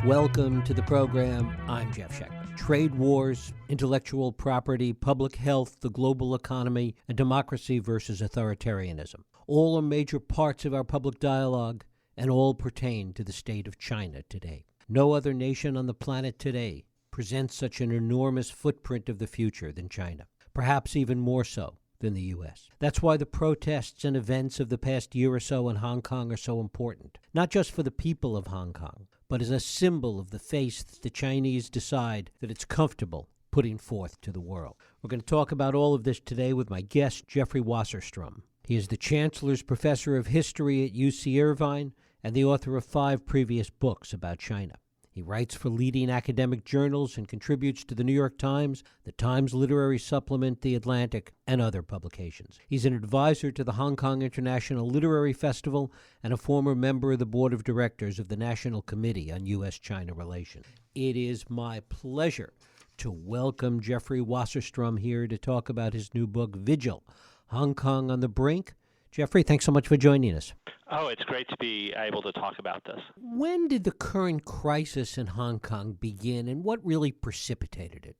Welcome to the program. I'm Jeff Schechtman. Trade wars, intellectual property, public health, the global economy, and democracy versus authoritarianism. All are major parts of our public dialogue, and all pertain to the state of China today. No other nation on the planet today presents such an enormous footprint of the future than China, perhaps even more so than the U.S. That's why the protests and events of the past year or so in Hong Kong are so important, not just for the people of Hong Kong, but as a symbol of the face that the Chinese decide that it's comfortable putting forth to the world. We're going to talk about all of this today with my guest, Jeffrey Wasserstrom. He is the Chancellor's Professor of History at UC Irvine and the author of 5 previous books about China. He writes for leading academic journals and contributes to the New York Times, the Times Literary Supplement, The Atlantic, and other publications. He's an advisor to the Hong Kong International Literary Festival and a former member of the Board of Directors of the National Committee on U.S.-China Relations. It is my pleasure to welcome Jeffrey Wasserstrom here to talk about his new book, Vigil, Hong Kong on the Brink. Jeffrey, thanks so much for joining us. Oh, it's great to be able to talk about this. When did the current crisis in Hong Kong begin, and what really precipitated it?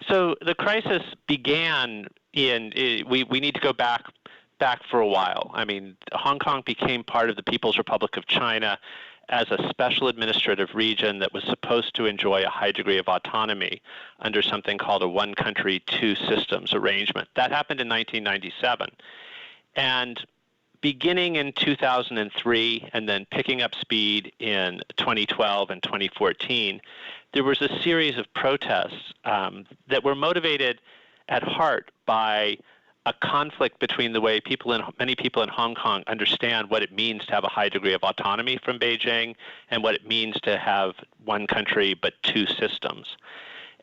So the crisis began we need to go back for a while. I mean, Hong Kong became part of the People's Republic of China as a special administrative region that was supposed to enjoy a high degree of autonomy under something called a one country, two systems arrangement. That happened in 1997. And beginning in 2003 and then picking up speed in 2012 and 2014, there was a series of protests that were motivated at heart by a conflict between the way many people in Hong Kong understand what it means to have a high degree of autonomy from Beijing and what it means to have one country but two systems.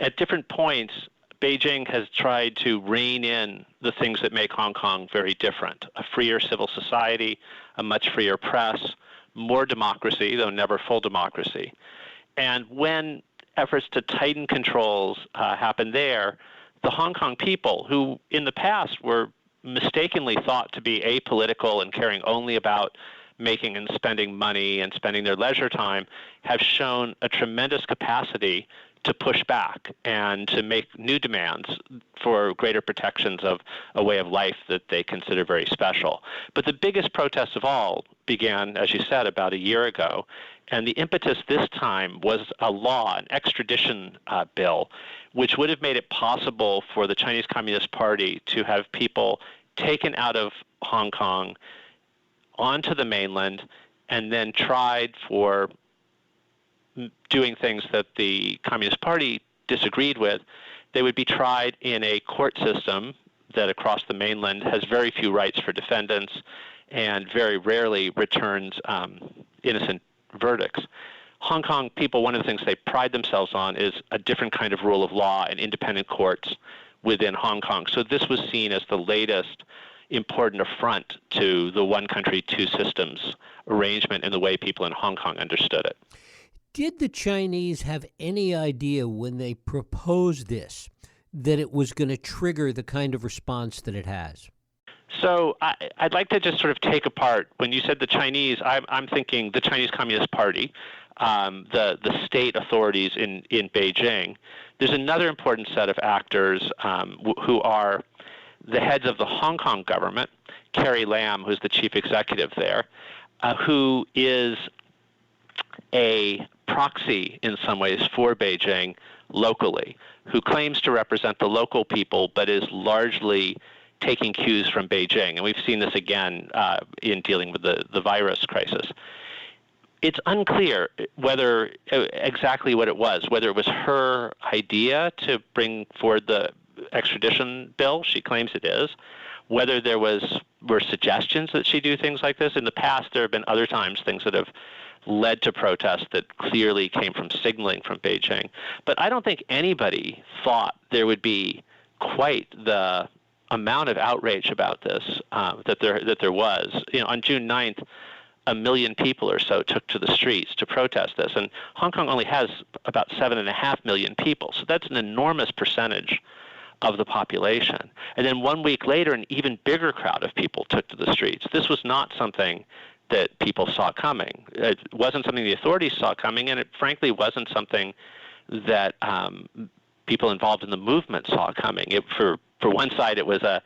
At different points, Beijing has tried to rein in the things that make Hong Kong very different: a freer civil society, a much freer press, more democracy, though never full democracy. And when efforts to tighten controls happened there, the Hong Kong people, who in the past were mistakenly thought to be apolitical and caring only about making and spending money and spending their leisure time, have shown a tremendous capacity to push back and to make new demands for greater protections of a way of life that they consider very special. But the biggest protest of all began, as you said, about a year ago, and the impetus this time was a law, an extradition bill, which would have made it possible for the Chinese Communist Party to have people taken out of Hong Kong onto the mainland and then tried for doing things that the Communist Party disagreed with. They would be tried in a court system that across the mainland has very few rights for defendants and very rarely returns innocent verdicts. Hong Kong people, one of the things they pride themselves on is a different kind of rule of law and independent courts within Hong Kong. So this was seen as the latest important affront to the one country, two systems arrangement in the way people in Hong Kong understood it. Did the Chinese have any idea when they proposed this that it was going to trigger the kind of response that it has? So I'd like to just sort of take apart, when you said the Chinese, I'm thinking the Chinese Communist Party, the state authorities in Beijing. There's another important set of actors who are the heads of the Hong Kong government, Carrie Lam, who's the chief executive there, who is a proxy in some ways for Beijing locally, who claims to represent the local people but is largely taking cues from Beijing. And we've seen this again in dealing with the virus crisis. It's unclear whether exactly what it was, whether it was her idea to bring forward the extradition bill. She claims it is. Whether there were suggestions that she do things like this. In the past, there have been other times things that have led to protests that clearly came from signaling from Beijing. But I don't think anybody thought there would be quite the amount of outrage about this that there was. On June 9th, 1 million people or so took to the streets to protest this. And Hong Kong only has about 7.5 million people. So that's an enormous percentage of the population. And then 1 week later, an even bigger crowd of people took to the streets. This was not something that people saw coming. It wasn't something the authorities saw coming, and it frankly wasn't something that people involved in the movement saw coming. For one side, it was a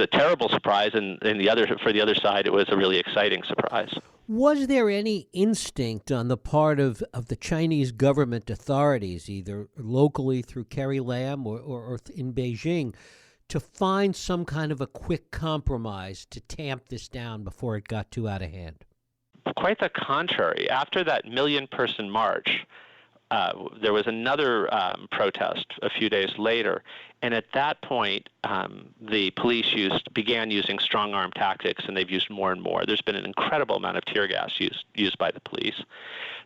terrible surprise, and for the other side, it was a really exciting surprise. Was there any instinct on the part of the Chinese government authorities, either locally through Carrie Lam or in Beijing, to find some kind of a quick compromise to tamp this down before it got too out of hand? Quite the contrary. After that million-person march, there was another protest a few days later, and at that point, the police began using strong-arm tactics, and they've used more and more. There's been an incredible amount of tear gas used by the police.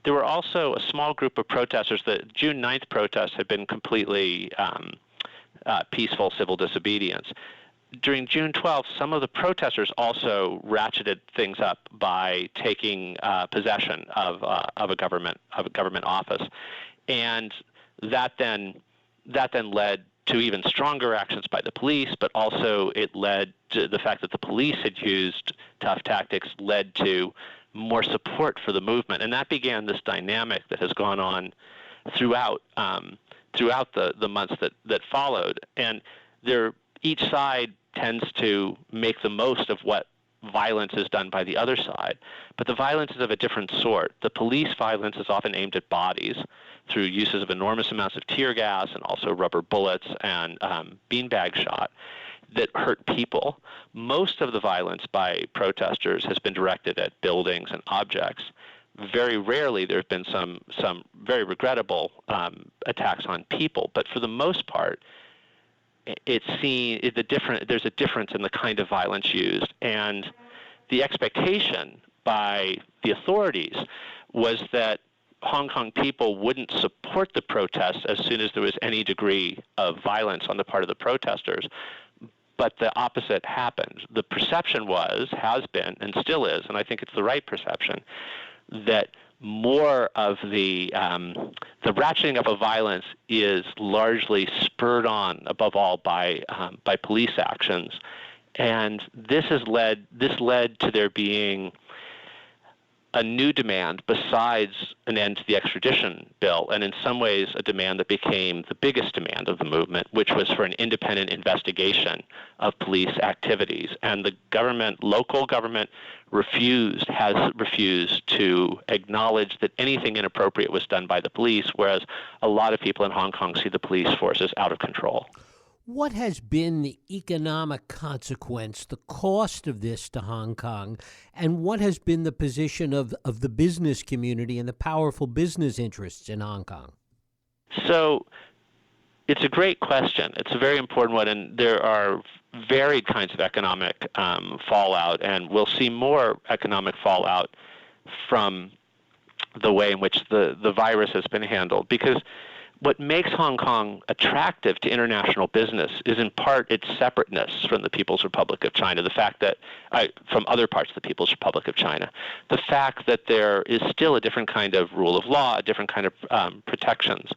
There were also a small group of protesters. The June 9th protests had been completely peaceful civil disobedience. During June 12th, some of the protesters also ratcheted things up by taking possession of a government office, and that then led to even stronger actions by the police. But also it led to the fact that the police had used tough tactics led to more support for the movement, and that began this dynamic that has gone on throughout the months that followed. And each side tends to make the most of what violence is done by the other side. But the violence is of a different sort. The police violence is often aimed at bodies through uses of enormous amounts of tear gas and also rubber bullets and beanbag shot that hurt people. Most of the violence by protesters has been directed at buildings and objects. Very rarely there have been some very regrettable attacks on people, but for the most part, there's a difference in the kind of violence used, and the expectation by the authorities was that Hong Kong people wouldn't support the protests as soon as there was any degree of violence on the part of the protesters. But the opposite happened. The perception has been, and still is, and I think it's the right perception, that more of the ratcheting up of violence is largely spurred on, above all, by police actions, and this led to there being a new demand besides an end to the extradition bill, and in some ways a demand that became the biggest demand of the movement, which was for an independent investigation of police activities. And the local government has refused to acknowledge that anything inappropriate was done by the police, whereas a lot of people in Hong Kong see the police forces out of control. What has been the economic consequence, the cost of this to Hong Kong, and what has been the position of the business community and the powerful business interests in Hong Kong? So it's a great question. It's a very important one, and there are varied kinds of economic fallout, and we'll see more economic fallout from the way in which the virus has been handled, because what makes Hong Kong attractive to international business is in part its separateness from the People's Republic of China, the fact that from other parts of the People's Republic of China, the fact that there is still a different kind of rule of law, a different kind of protections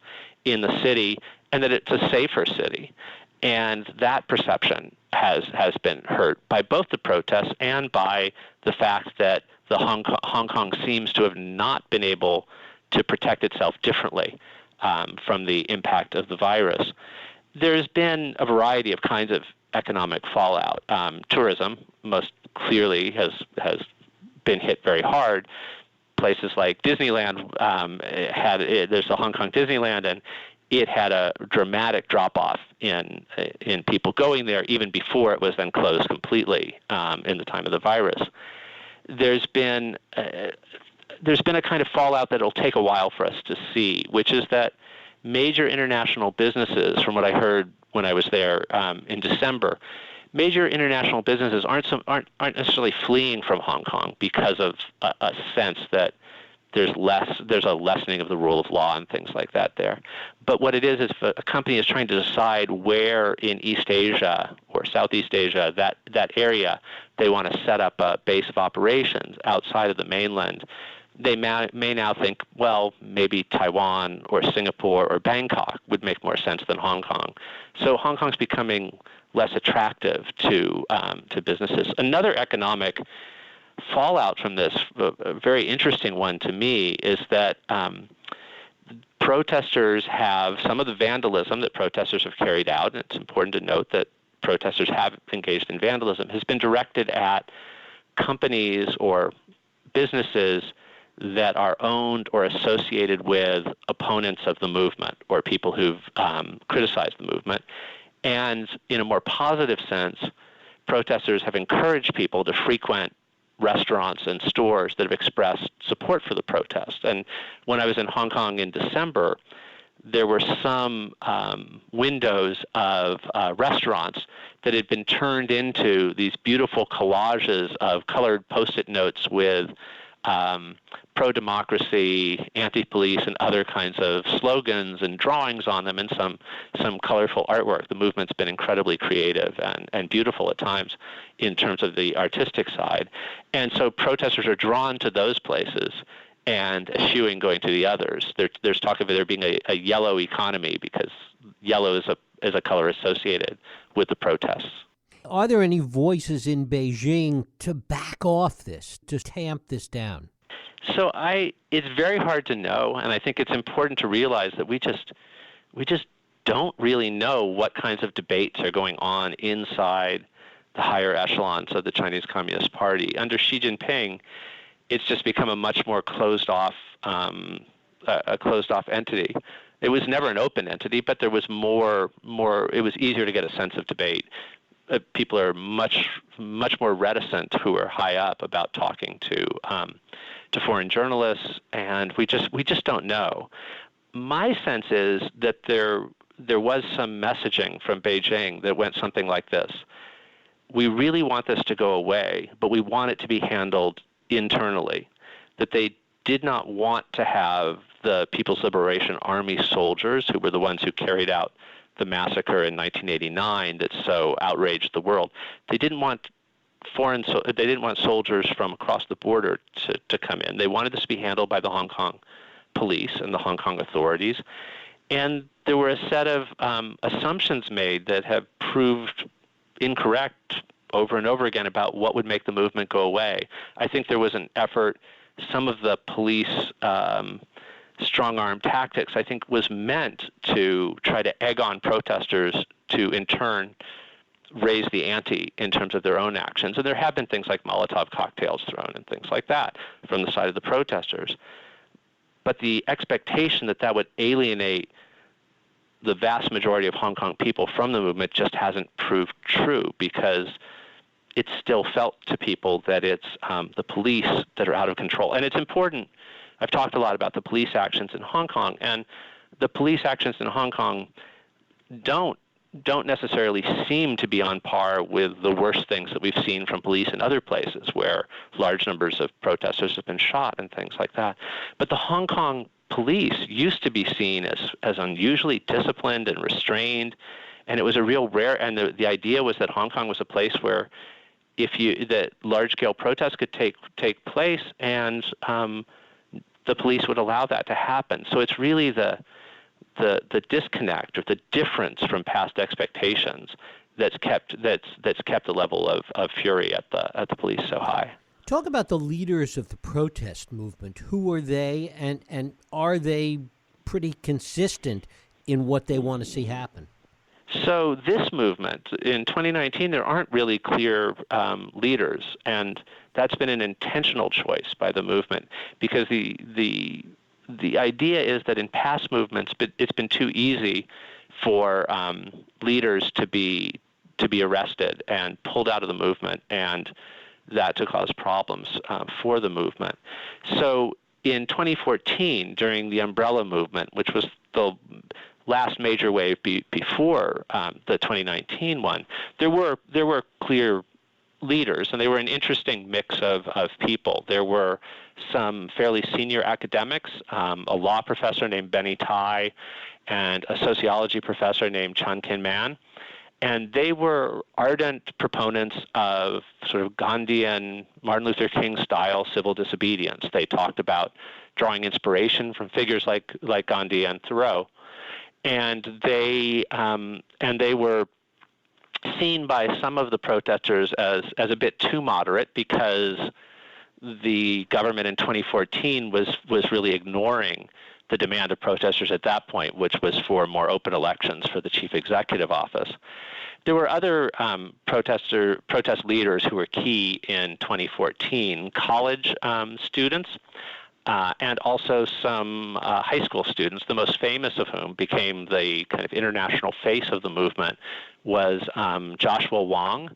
in the city, and that it's a safer city. And that perception has been hurt by both the protests and by the fact that Hong Kong seems to have not been able to protect itself differently from the impact of the virus. There's been a variety of kinds of economic fallout. Tourism most clearly has been hit very hard. Places like Disneyland there's the Hong Kong Disneyland, and it had a dramatic drop-off in people going there even before it was then closed completely in the time of the virus. There's been a kind of fallout that will take a while for us to see, which is that major international businesses, from what I heard when I was there in December, major international businesses aren't necessarily fleeing from Hong Kong because of a sense that there's a lessening of the rule of law and things like that there. But what it is if a company is trying to decide where in East Asia or Southeast Asia, that area, they want to set up a base of operations outside of the mainland, they may now think, well, maybe Taiwan or Singapore or Bangkok would make more sense than Hong Kong. So Hong Kong's becoming less attractive to businesses. Another economic fallout from this, a very interesting one to me, is that protesters have, some of the vandalism that protesters have carried out, and it's important to note that protesters have engaged in vandalism, has been directed at companies or businesses that are owned or associated with opponents of the movement or people who've criticized the movement. And in a more positive sense, protesters have encouraged people to frequent restaurants and stores that have expressed support for the protest. And when I was in Hong Kong in December, there were some windows of restaurants that had been turned into these beautiful collages of colored Post-it notes with pro-democracy, anti-police, and other kinds of slogans and drawings on them, and some colorful artwork. The movement's been incredibly creative and beautiful at times in terms of the artistic side. And so protesters are drawn to those places and eschewing going to the others. There's talk of there being a yellow economy because yellow is a color associated with the protests. Are there any voices in Beijing to back off this, to tamp this down? So it's very hard to know, and I think it's important to realize that we just don't really know what kinds of debates are going on inside the higher echelons of the Chinese Communist Party. Under Xi Jinping, it's just become a much more closed off entity. It was never an open entity, but there was more. It was easier to get a sense of debate. People are much more reticent who are high up about talking to foreign journalists, and we just don't know. My sense is that there was some messaging from Beijing that went something like this: we really want this to go away, but we want it to be handled internally. That they did not want to have the People's Liberation Army soldiers, who were the ones who carried out the massacre in 1989 that so outraged the world. They didn't want soldiers from across the border to come in. They wanted this to be handled by the Hong Kong police and the Hong Kong authorities. And there were a set of assumptions made that have proved incorrect over and over again about what would make the movement go away. I think there was an effort, some of the police strong-arm tactics, I think, was meant to try to egg on protesters to, in turn, raise the ante in terms of their own actions. And there have been things like Molotov cocktails thrown and things like that from the side of the protesters. But the expectation that that would alienate the vast majority of Hong Kong people from the movement just hasn't proved true, because it's still felt to people that it's the police that are out of control. And it's important. I've talked a lot about the police actions in Hong Kong, and the police actions in Hong Kong don't necessarily seem to be on par with the worst things that we've seen from police in other places where large numbers of protesters have been shot and things like that. But the Hong Kong police used to be seen as unusually disciplined and restrained, and it was a real rare, and the idea was that Hong Kong was a place where that large-scale protests could take place, and the police would allow that to happen. So it's really the disconnect or the difference from past expectations that's kept the level of fury at the police so high. Talk about the leaders of the protest movement. Who are they, and are they pretty consistent in what they want to see happen? So this movement, in 2019, there aren't really clear leaders, and that's been an intentional choice by the movement, because the idea is that in past movements, it's been too easy for leaders to be arrested and pulled out of the movement, and that to cause problems for the movement. So in 2014, during the Umbrella Movement, which was the last major wave before the 2019 one, there were clear leaders, and they were an interesting mix of people. There were some fairly senior academics, a law professor named Benny Tai, and a sociology professor named Chan Kin-man. And they were ardent proponents of sort of Gandhian, Martin Luther King-style civil disobedience. They talked about drawing inspiration from figures like Gandhi and Thoreau. And they were seen by some of the protesters as a bit too moderate, because the government in 2014 was really ignoring the demand of protesters at that point, which was for more open elections for the chief executive office. There were other protest leaders who were key in 2014, college students, and also some high school students, the most famous of whom became the kind of international face of the movement was Joshua Wong,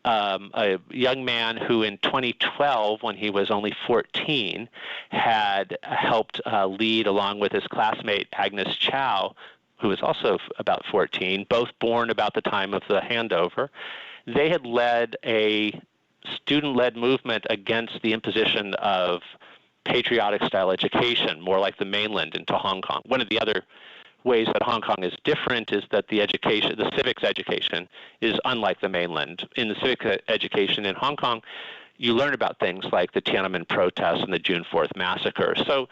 a young man who in 2012, when he was only 14, had helped lead, along with his classmate Agnes Chow, who was also about 14, both born about the time of the handover. They had led a student-led movement against the imposition of patriotic-style education, more like the mainland, into Hong Kong. One of the other ways that Hong Kong is different is that the civics education, is unlike the mainland. In the civics education in Hong Kong, you learn about things like the Tiananmen protests and the June 4th massacre. So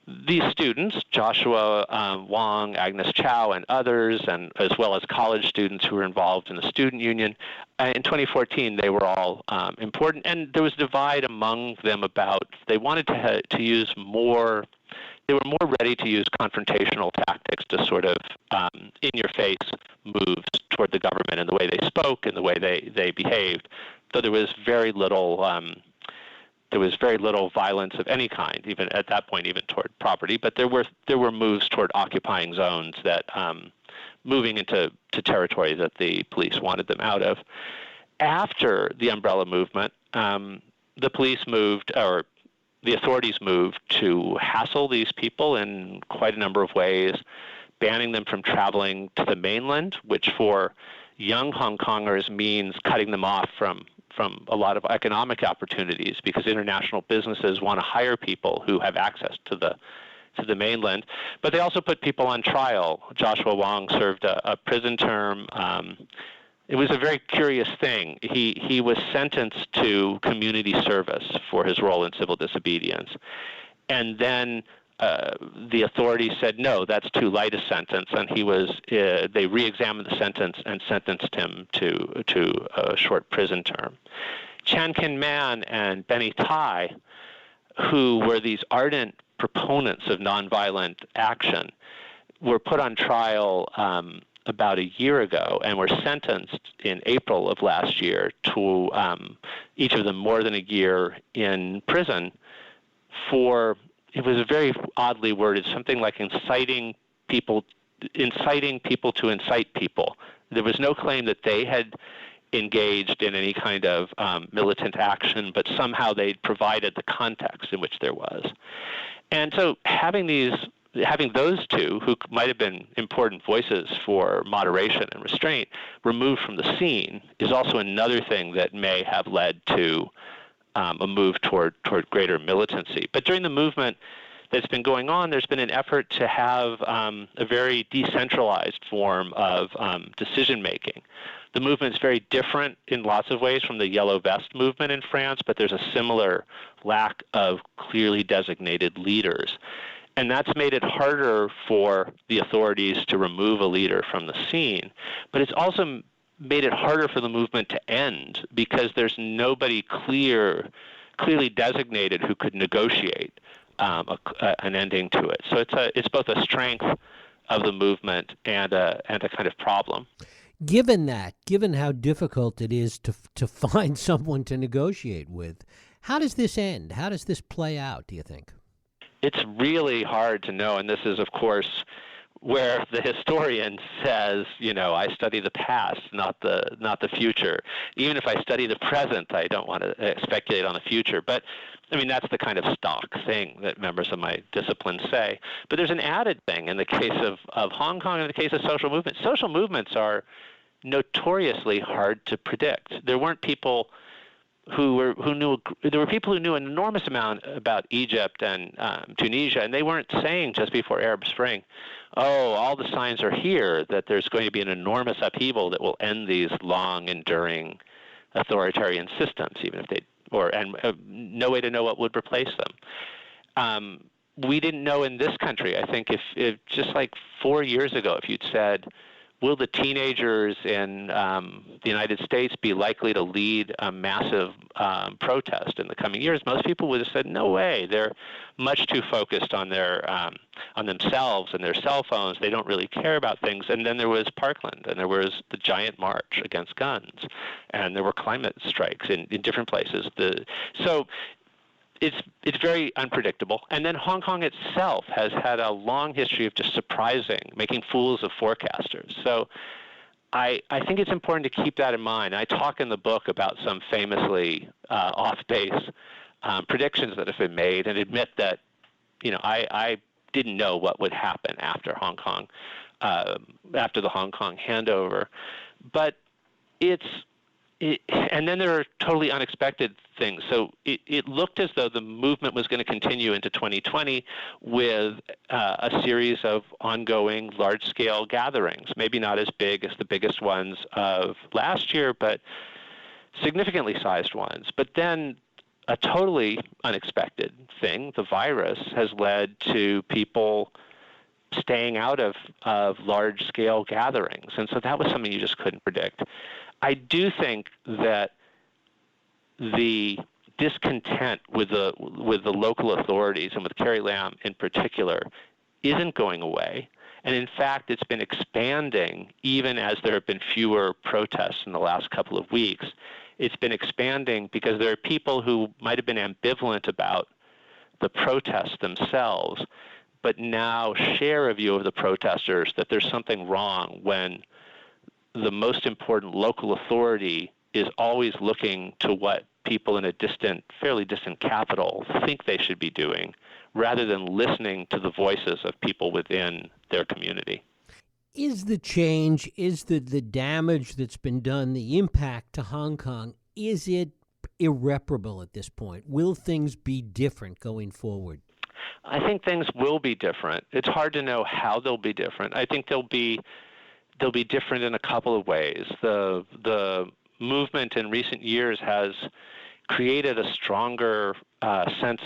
these students, Joshua Wong, Agnes Chow, and others, and as well as college students who were involved in the student union, in 2014 they were all important, and there was a divide among them about they wanted to use more. They were more ready to use confrontational tactics to sort of in-your-face moves toward the government in the way they spoke and the way they behaved, though there was very little violence of any kind, even at that point, even toward property. But there were moves toward occupying zones, that moving into territory that the police wanted them out of. After the umbrella movement, the police moved, or the authorities moved to hassle these people in quite a number of ways, banning them from traveling to the mainland, which for young Hong Kongers means cutting them off from a lot of economic opportunities, because international businesses want to hire people who have access to the mainland. But they also put people on trial. Joshua Wong served a prison term. It was a very curious thing. He was sentenced to community service for his role in civil disobedience. And then the authorities said, no, that's too light a sentence, and they re-examined the sentence and sentenced him to a short prison term. Chan Kin Man and Benny Tai, who were these ardent proponents of nonviolent action, were put on trial about a year ago and were sentenced in April of last year to each of them more than a year in prison for, it was very oddly worded, something like inciting people to incite people. There was no claim that they had engaged in any kind of militant action, but somehow they provided the context in which there was. And so having those two, who might have been important voices for moderation and restraint, removed from the scene is also another thing that may have led to a move toward greater militancy. But during the movement that's been going on, there's been an effort to have a very decentralized form of decision-making. The movement is very different in lots of ways from the Yellow Vest movement in France, but there's a similar lack of clearly designated leaders. And that's made it harder for the authorities to remove a leader from the scene. But it's also made it harder for the movement to end, because there's nobody clearly designated who could negotiate an ending to it. So it's both a strength of the movement and a kind of problem. Given how difficult it is to find someone to negotiate with, how does this end? How does this play out, do you think? It's really hard to know, and this is, of course, where the historian says, I study the past, not the future. Even if I study the present, I don't want to speculate on the future. But, that's the kind of stock thing that members of my discipline say. But there's an added thing in the case of Hong Kong, in the case of social movements. Social movements are notoriously hard to predict. There weren't people there were people who knew an enormous amount about Egypt and Tunisia, and they weren't saying just before Arab Spring, all the signs are here that there's going to be an enormous upheaval that will end these long, enduring authoritarian systems, even if no way to know what would replace them. We didn't know in this country. I think if just like 4 years ago, if you'd said, will the teenagers in the United States be likely to lead a massive protest in the coming years? Most people would have said, no way. They're much too focused on their on themselves and their cell phones. They don't really care about things. And then there was Parkland, and there was the giant march against guns, and there were climate strikes in different places. So it's very unpredictable. And then Hong Kong itself has had a long history of just surprising, making fools of forecasters. So I think it's important to keep that in mind. I talk in the book about some famously off-base predictions that have been made, and admit that I didn't know what would happen after Hong Kong, after the Hong Kong handover. But and then there are totally unexpected things. So it looked as though the movement was going to continue into 2020 with a series of ongoing large-scale gatherings, maybe not as big as the biggest ones of last year, but significantly sized ones. But then a totally unexpected thing, the virus, has led to people staying out of large-scale gatherings. And so that was something you just couldn't predict. I do think that the discontent with the local authorities, and with Carrie Lam in particular, isn't going away. And in fact, it's been expanding even as there have been fewer protests in the last couple of weeks. It's been expanding because there are people who might have been ambivalent about the protests themselves, but now share a view of the protesters that there's something wrong when the most important local authority is always looking to what people in a fairly distant capital think they should be doing, rather than listening to the voices of people within their community. Is the change, is the damage that's been done, the impact to Hong Kong, is it irreparable at this point? Will things be different going forward? I think things will be different. It's hard to know how they'll be different. I think they'll be different in a couple of ways. The movement in recent years has created a stronger sense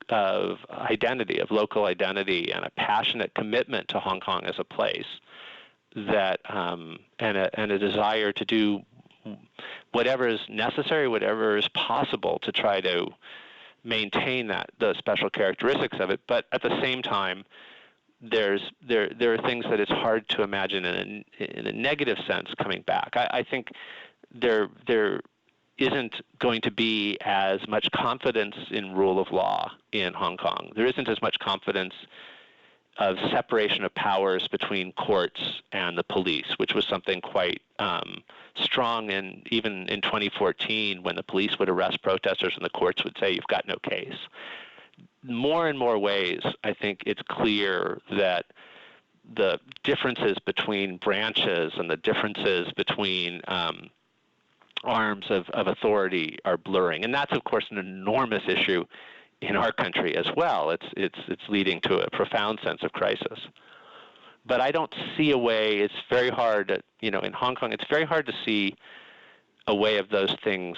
of identity, of local identity, and a passionate commitment to Hong Kong as a place, that and a desire to do whatever is necessary, whatever is possible to try to maintain the special characteristics of it. But at the same time, there are things that it's hard to imagine in a negative sense coming back. I think there isn't going to be as much confidence in rule of law in Hong Kong. There isn't as much confidence of separation of powers between courts and the police, which was something quite strong even in 2014, when the police would arrest protesters and the courts would say, you've got no case. More and more ways, I think it's clear that the differences between branches and the differences between arms of authority are blurring. And that's, of course, an enormous issue in our country as well. It's leading to a profound sense of crisis. But I don't see a way. It's very hard, in Hong Kong, it's very hard to see a way of those things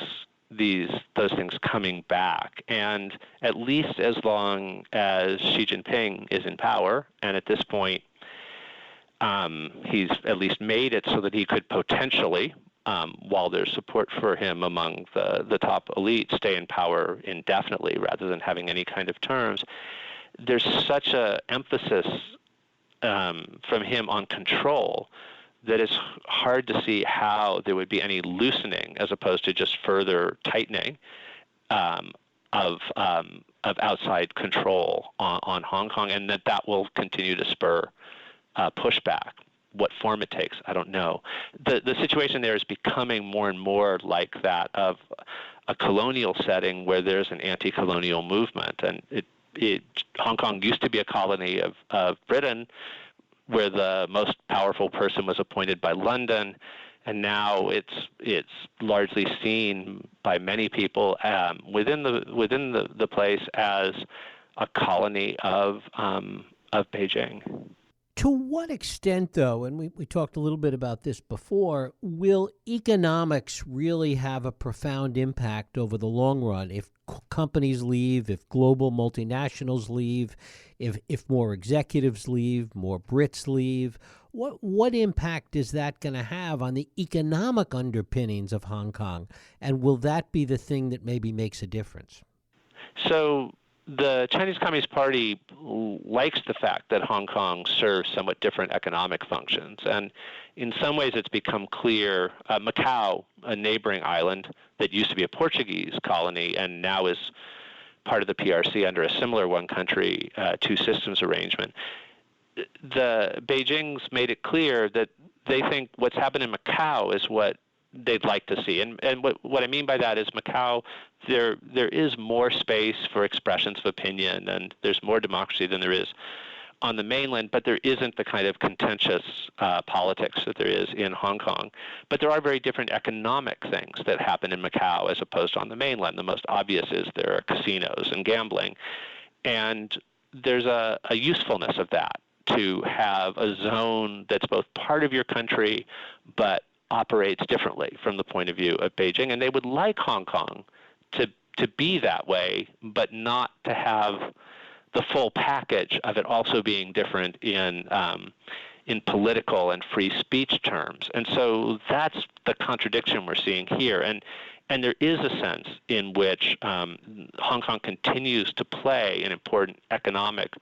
coming back. And at least as long as Xi Jinping is in power, and at this point he's at least made it so that he could potentially, while there's support for him among the top elite, stay in power indefinitely rather than having any kind of terms, there's such an emphasis from him on control that it's hard to see how there would be any loosening as opposed to just further tightening of outside control on Hong Kong, and that will continue to spur pushback. What form it takes, I don't know. The situation there is becoming more and more like that of a colonial setting where there's an anti-colonial movement. And Hong Kong used to be a colony of Britain, where the most powerful person was appointed by London, and now it's largely seen by many people within the place as a colony of Beijing. To what extent, though, and we talked a little bit about this before, will economics really have a profound impact over the long run? If companies leave, if global multinationals leave, if more executives leave, more Brits leave, what impact is that going to have on the economic underpinnings of Hong Kong? And will that be the thing that maybe makes a difference? So the Chinese Communist Party likes the fact that Hong Kong serves somewhat different economic functions. And in some ways, it's become clear Macau, a neighboring island that used to be a Portuguese colony and now is part of the PRC under a similar one country, two systems arrangement. The Beijing's made it clear that they think what's happened in Macau is what they'd like to see. And what I mean by that is Macau, there is more space for expressions of opinion, and there's more democracy than there is on the mainland, but there isn't the kind of contentious politics that there is in Hong Kong. But there are very different economic things that happen in Macau as opposed to on the mainland. The most obvious is there are casinos and gambling. And there's a usefulness of that, to have a zone that's both part of your country but operates differently from the point of view of Beijing. And they would like Hong Kong to be that way, but not to have the full package of it also being different in political and free speech terms. And so that's the contradiction we're seeing here. And there is a sense in which Hong Kong continues to play an important economic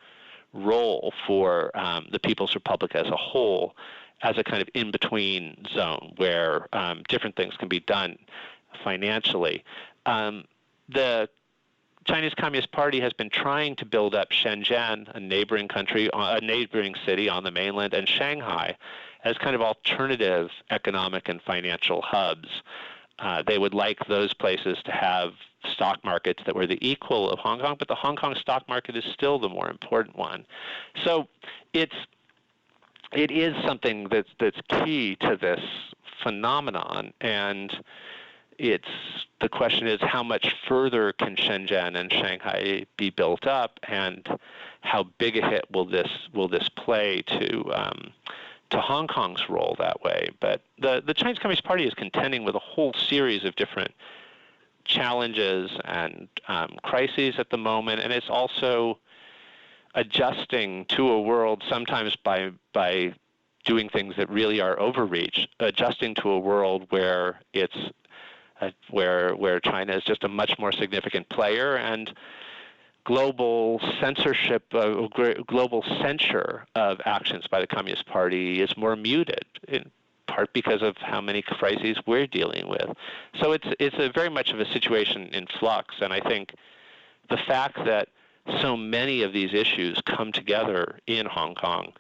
role for the People's Republic as a whole, as a kind of in-between zone where different things can be done financially. The Chinese Communist Party has been trying to build up Shenzhen, a neighboring country, a neighboring city on the mainland, and Shanghai as kind of alternative economic and financial hubs. They would like those places to have stock markets that were the equal of Hong Kong, but the Hong Kong stock market is still the more important one. So it is something that's key to this phenomenon, and the question is how much further can Shenzhen and Shanghai be built up, and how big a hit will this play to Hong Kong's role that way. But the Chinese Communist Party is contending with a whole series of different challenges and crises at the moment, and it's also adjusting to a world sometimes by doing things that really are overreach, adjusting to a world where it's where China is just a much more significant player, and global censorship, global censure of actions by the Communist Party is more muted, in part because of how many crises we're dealing with. So it's a very much of a situation in flux, and I think the fact that so many of these issues come together in Hong Kong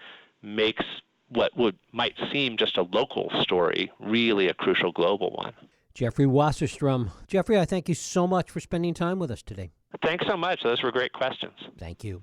makes what might seem just a local story really a crucial global one. Jeffrey Wasserstrom. Jeffrey, I thank you so much for spending time with us today. Thanks so much. Those were great questions. Thank you.